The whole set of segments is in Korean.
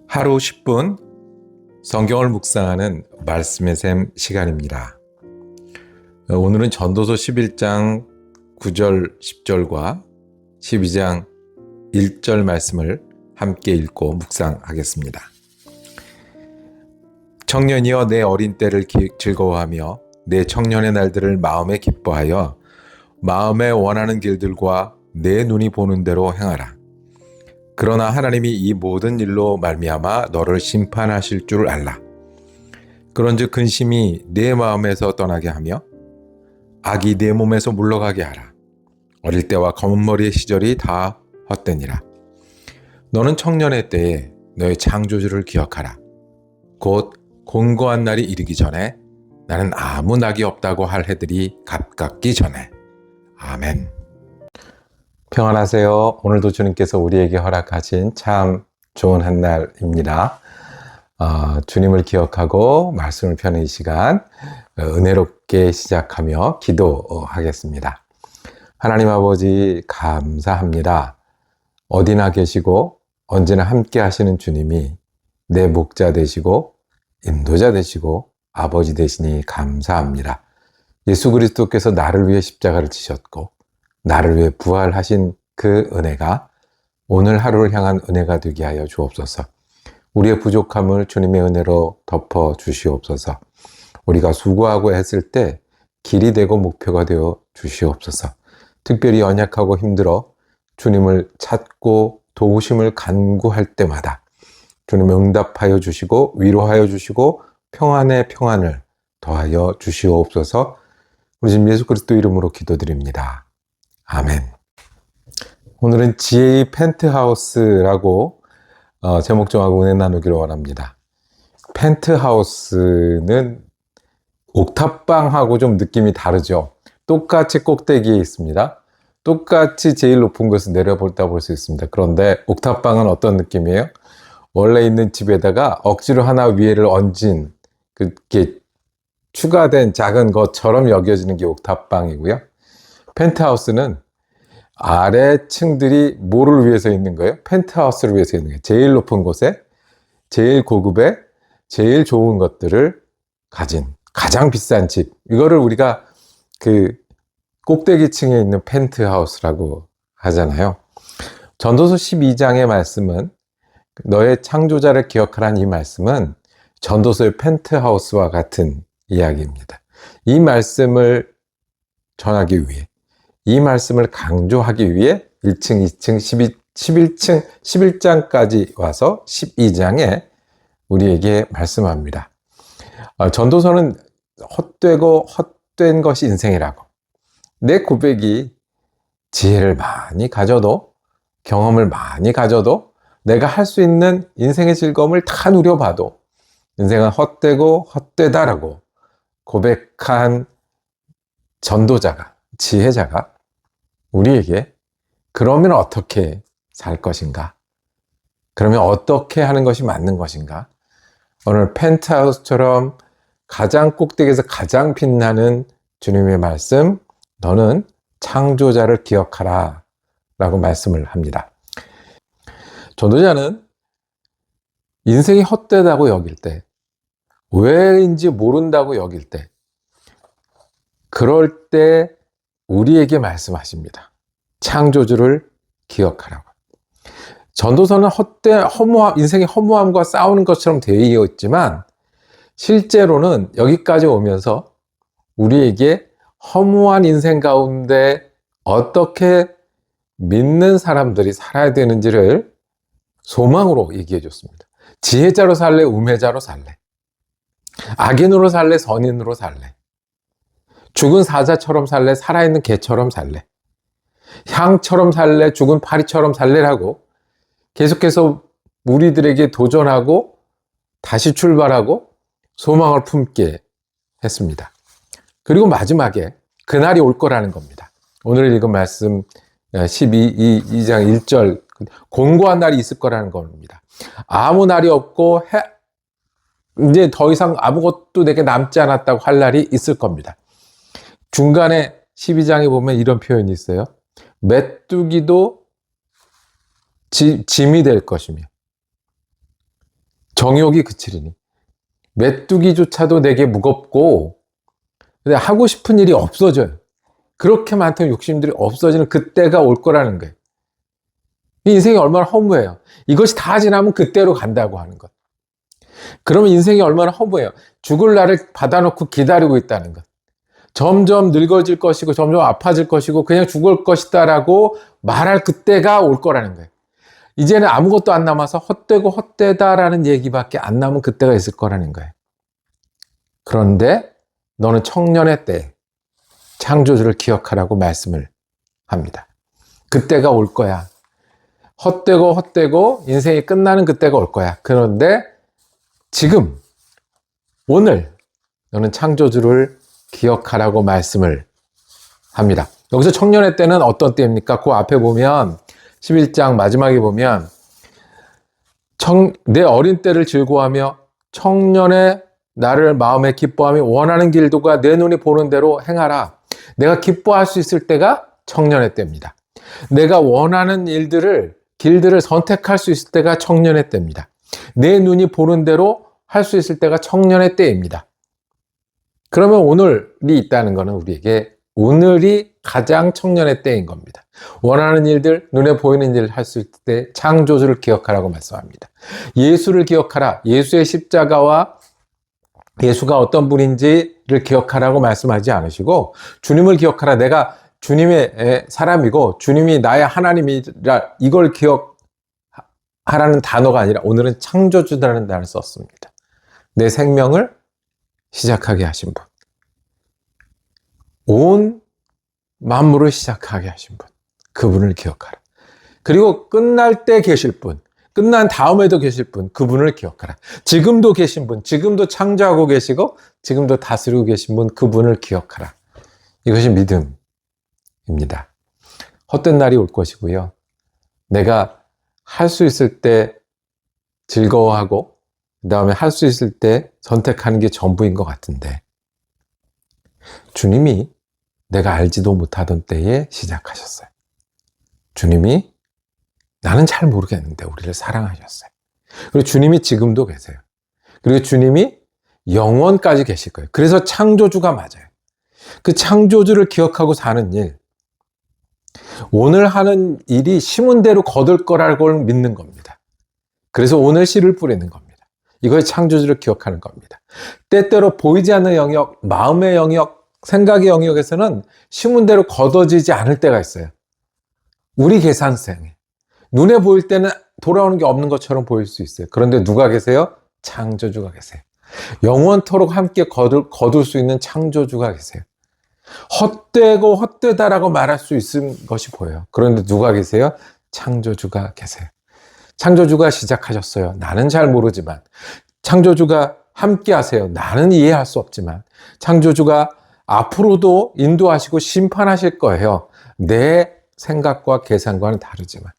하루 10분 성경을 묵상하는 말씀의 샘 시간입니다. 오늘은 전도서 11장 9절 10절과 12장 1절 말씀을 함께 읽고 묵상하겠습니다. 청년이여 내 어린 때를 즐거워하며 내 청년의 날들을 마음에 기뻐하여 마음에 원하는 길들과 내 눈이 보는 대로 행하라. 그러나 하나님이 이 모든 일로 말미암아 너를 심판하실 줄 알라. 그런즉 근심이 내 마음에서 떠나게 하며 악이 내 몸에서 물러가게 하라. 어릴 때와 검은 머리의 시절이 다 헛되니라. 너는 청년의 때에 너의 창조주를 기억하라. 곧 곤고한 날이 이르기 전에 나는 아무 낙이 없다고 할 해들이 가깝기 전에. 아멘. 평안하세요. 오늘도 주님께서 우리에게 허락하신 참 좋은 한 날입니다. 주님을 기억하고 말씀을 펴는 이 시간 은혜롭게 시작하며 기도하겠습니다. 하나님 아버지 감사합니다. 어디나 계시고 언제나 함께 하시는 주님이 내 목자 되시고 인도자 되시고 아버지 되시니 감사합니다. 예수 그리스도께서 나를 위해 십자가를 지셨고 나를 위해 부활하신 그 은혜가 오늘 하루를 향한 은혜가 되게 하여 주옵소서. 우리의 부족함을 주님의 은혜로 덮어 주시옵소서. 우리가 수고하고 했을 때 길이 되고 목표가 되어 주시옵소서. 특별히 연약하고 힘들어 주님을 찾고 도우심을 간구할 때마다 주님 응답하여 주시고 위로하여 주시고 평안의 평안을 더하여 주시옵소서. 우리 주님 예수 그리스도 이름으로 기도드립니다. 아멘. 오늘은 지혜의 펜트하우스라고 제목 정하고 은혜 나누기를 원합니다. 펜트하우스는 옥탑방하고 좀 느낌이 다르죠. 똑같이 꼭대기에 있습니다. 똑같이 제일 높은 곳을 내려보다 볼 수 있습니다. 그런데 옥탑방은 어떤 느낌이에요? 원래 있는 집에다가 억지로 하나 위에를 얹은 그게 추가된 작은 것처럼 여겨지는 게 옥탑방이고요. 펜트하우스는 아래층들이 뭐를 위해서 있는 거예요? 펜트하우스를 위해서 있는 거예요. 제일 높은 곳에 제일 고급의 제일 좋은 것들을 가진 가장 비싼 집, 이거를 우리가 그 꼭대기층에 있는 펜트하우스라고 하잖아요. 전도서 12장의 말씀은 너의 창조자를 기억하라는 이 말씀은 전도서의 펜트하우스와 같은 이야기입니다. 이 말씀을 전하기 위해, 이 말씀을 강조하기 위해 1층, 2층, 11층, 11장까지 와서 12장에 우리에게 말씀합니다. 전도서는 헛되고 헛된 것이 인생이라고. 내 고백이 지혜를 많이 가져도, 경험을 많이 가져도, 내가 할 수 있는 인생의 즐거움을 다 누려봐도 인생은 헛되고 헛되다라고 고백한 전도자가, 지혜자가 우리에게 그러면 어떻게 살 것인가? 그러면 어떻게 하는 것이 맞는 것인가? 오늘 펜트하우스처럼 가장 꼭대기에서 가장 빛나는 주님의 말씀, 너는 창조자를 기억하라 라고 말씀을 합니다. 전도자는 인생이 헛되다고 여길 때, 왜인지 모른다고 여길 때, 그럴 때 우리에게 말씀하십니다. 창조주를 기억하라고. 전도서는 허무함, 인생의 허무함과 싸우는 것처럼 되어 있지만 실제로는 여기까지 오면서 우리에게 허무한 인생 가운데 어떻게 믿는 사람들이 살아야 되는지를 소망으로 얘기해 줬습니다. 지혜자로 살래, 우매자로 살래? 악인으로 살래, 선인으로 살래? 죽은 사자처럼 살래, 살아있는 개처럼 살래? 향처럼 살래, 죽은 파리처럼 살래라고 계속해서 우리들에게 도전하고 다시 출발하고 소망을 품게 했습니다. 그리고 마지막에 그날이 올 거라는 겁니다. 오늘 읽은 말씀 2장 1절, 곤고한 날이 있을 거라는 겁니다. 아무 날이 없고 이제 더 이상 아무것도 내게 남지 않았다고 할 날이 있을 겁니다. 중간에 12장에 보면 이런 표현이 있어요. 메뚜기도 짐이 될 것이며 정욕이 그치리니 메뚜기조차도 내게 무겁고 근데 하고 싶은 일이 없어져요. 그렇게 많던 욕심들이 없어지는 그때가 올 거라는 거예요. 이 인생이 얼마나 허무해요. 이것이 다 지나면 그때로 간다고 하는 것. 그러면 인생이 얼마나 허무해요. 죽을 날을 받아놓고 기다리고 있다는 것. 점점 늙어질 것이고 점점 아파질 것이고 그냥 죽을 것이다 라고 말할 그때가 올 거라는 거예요. 이제는 아무것도 안 남아서 헛되고 헛되다라는 얘기밖에 안 남은 그때가 있을 거라는 거예요. 그런데 너는 청년의 때 창조주를 기억하라고 말씀을 합니다. 그때가 올 거야. 헛되고 헛되고 인생이 끝나는 그때가 올 거야. 그런데 지금 오늘 너는 창조주를 기억하라고 말씀을 합니다. 여기서 청년의 때는 어떤 때입니까? 그 앞에 보면 11장 마지막에 보면 내 어린 때를 즐거워하며 청년의 나를 마음에 기뻐하며 원하는 길도가 내 눈이 보는 대로 행하라. 내가 기뻐할 수 있을 때가 청년의 때입니다. 내가 원하는 길들을 선택할 수 있을 때가 청년의 때입니다. 내 눈이 보는 대로 할 수 있을 때가 청년의 때입니다. 그러면 오늘이 있다는 것은 우리에게 오늘이 가장 청년의 때인 겁니다. 원하는 일들, 눈에 보이는 일을 할 수 있을 때 창조주를 기억하라고 말씀합니다. 예수를 기억하라. 예수의 십자가와 예수가 어떤 분인지를 기억하라고 말씀하지 않으시고 주님을 기억하라. 내가 주님의 사람이고 주님이 나의 하나님이라 이걸 기억하라는 단어가 아니라 오늘은 창조주라는 단어를 썼습니다. 내 생명을 시작하게 하신 분. 온 만물을 시작하게 하신 분. 그분을 기억하라. 그리고 끝날 때 계실 분. 끝난 다음에도 계실 분. 그분을 기억하라. 지금도 계신 분. 지금도 창조하고 계시고 지금도 다스리고 계신 분. 그분을 기억하라. 이것이 믿음입니다. 헛된 날이 올 것이고요. 내가 할 수 있을 때 즐거워하고 그 다음에 할 수 있을 때 선택하는 게 전부인 것 같은데 주님이 내가 알지도 못하던 때에 시작하셨어요. 주님이 나는 잘 모르겠는데 우리를 사랑하셨어요. 그리고 주님이 지금도 계세요. 그리고 주님이 영원까지 계실 거예요. 그래서 창조주가 맞아요. 그 창조주를 기억하고 사는 일, 오늘 하는 일이 심은 대로 거둘 거라고 믿는 겁니다. 그래서 오늘 씨를 뿌리는 겁니다. 이것이 창조주를 기억하는 겁니다. 때때로 보이지 않는 영역, 마음의 영역, 생각의 영역에서는 심은 대로 거둬지지 않을 때가 있어요. 우리 계산생에. 눈에 보일 때는 돌아오는 게 없는 것처럼 보일 수 있어요. 그런데 누가 계세요? 창조주가 계세요. 영원토록 함께 거둘 수 있는 창조주가 계세요. 헛되고 헛되다라고 말할 수 있는 것이 보여요. 그런데 누가 계세요? 창조주가 계세요. 창조주가 시작하셨어요. 나는 잘 모르지만. 창조주가 함께 하세요. 나는 이해할 수 없지만. 창조주가 앞으로도 인도하시고 심판하실 거예요. 내 생각과 계산과는 다르지만.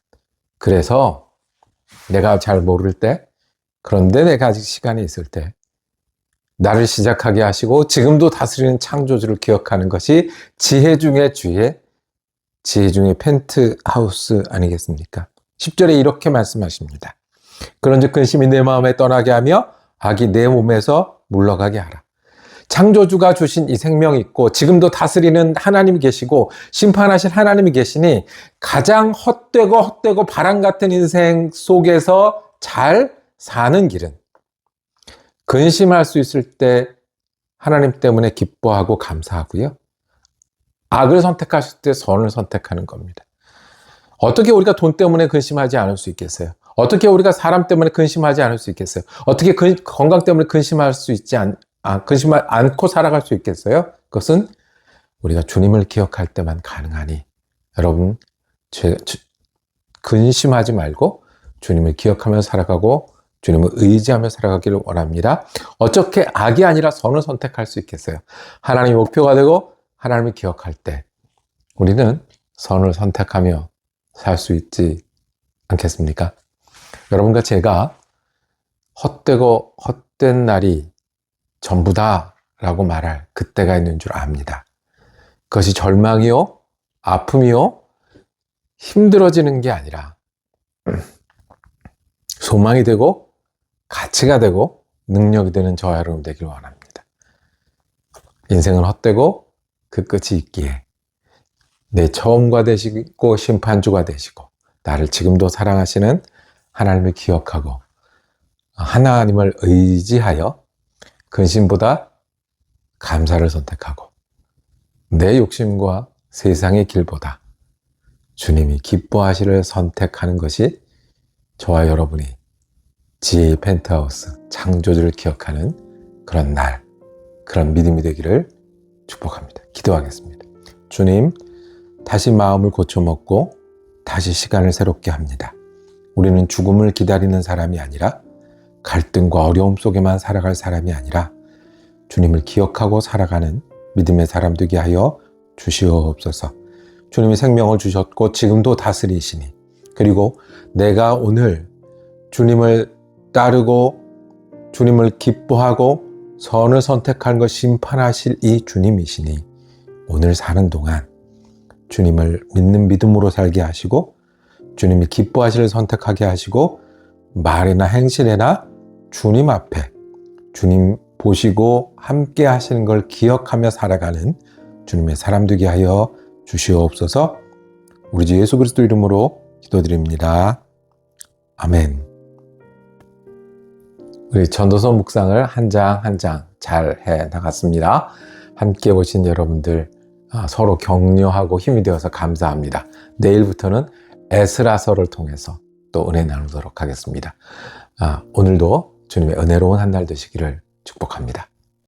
그래서 내가 잘 모를 때, 그런데 내가 아직 시간이 있을 때 나를 시작하게 하시고 지금도 다스리는 창조주를 기억하는 것이 지혜 중의 지혜, 지혜 중의 펜트하우스 아니겠습니까? 10절에 이렇게 말씀하십니다. 그런즉 근심이 내 마음에 떠나게 하며 악이 내 몸에서 물러가게 하라. 창조주가 주신 이 생명이 있고 지금도 다스리는 하나님이 계시고 심판하실 하나님이 계시니 가장 헛되고 바람 같은 인생 속에서 잘 사는 길은 근심할 수 있을 때 하나님 때문에 기뻐하고 감사하고요. 악을 선택하실 때 선을 선택하는 겁니다. 어떻게 우리가 돈 때문에 근심하지 않을 수 있겠어요? 어떻게 우리가 사람 때문에 근심하지 않을 수 있겠어요? 어떻게 건강 때문에 근심할 수 있지 근심을 않고 살아갈 수 있겠어요? 그것은 우리가 주님을 기억할 때만 가능하니 여러분 근심하지 말고 주님을 기억하며 살아가고 주님을 의지하며 살아가기를 원합니다. 어떻게 악이 아니라 선을 선택할 수 있겠어요? 하나님이 목표가 되고 하나님을 기억할 때 우리는 선을 선택하며 살 수 있지 않겠습니까? 여러분과 제가 헛되고 헛된 날이 전부다 라고 말할 그때가 있는 줄 압니다. 그것이 절망이요, 아픔이요, 힘들어지는 게 아니라 소망이 되고 가치가 되고 능력이 되는 저와 여러분 되길 원합니다. 인생은 헛되고 그 끝이 있기에 내 처음과 되시고 심판주가 되시고 나를 지금도 사랑하시는 하나님을 기억하고 하나님을 의지하여 근심보다 감사를 선택하고 내 욕심과 세상의 길보다 주님이 기뻐하시를 선택하는 것이 저와 여러분이 지혜의 펜트하우스 창조주를 기억하는 그런 날, 그런 믿음이 되기를 축복합니다. 기도하겠습니다. 주님, 다시 마음을 고쳐먹고 다시 시간을 새롭게 합니다. 우리는 죽음을 기다리는 사람이 아니라 갈등과 어려움 속에만 살아갈 사람이 아니라 주님을 기억하고 살아가는 믿음의 사람 되게 하여 주시옵소서. 주님이 생명을 주셨고 지금도 다스리시니, 그리고 내가 오늘 주님을 따르고 주님을 기뻐하고 선을 선택하는 것 심판하실 이 주님이시니 오늘 사는 동안 주님을 믿는 믿음으로 살게 하시고 주님이 기뻐하시를 선택하게 하시고 말이나 행실에나 주님 앞에 주님 보시고 함께 하시는 걸 기억하며 살아가는 주님의 사람 되게 하여 주시옵소서. 우리 주 예수 그리스도 이름으로 기도드립니다. 아멘. 우리 전도서 묵상을 한 장 한 장 잘 해 나갔습니다. 함께 오신 여러분들 서로 격려하고 힘이 되어서 감사합니다. 내일부터는 에스라서를 통해서 또 은혜 나누도록 하겠습니다. 오늘도 주님의 은혜로운 한 날 되시기를 축복합니다.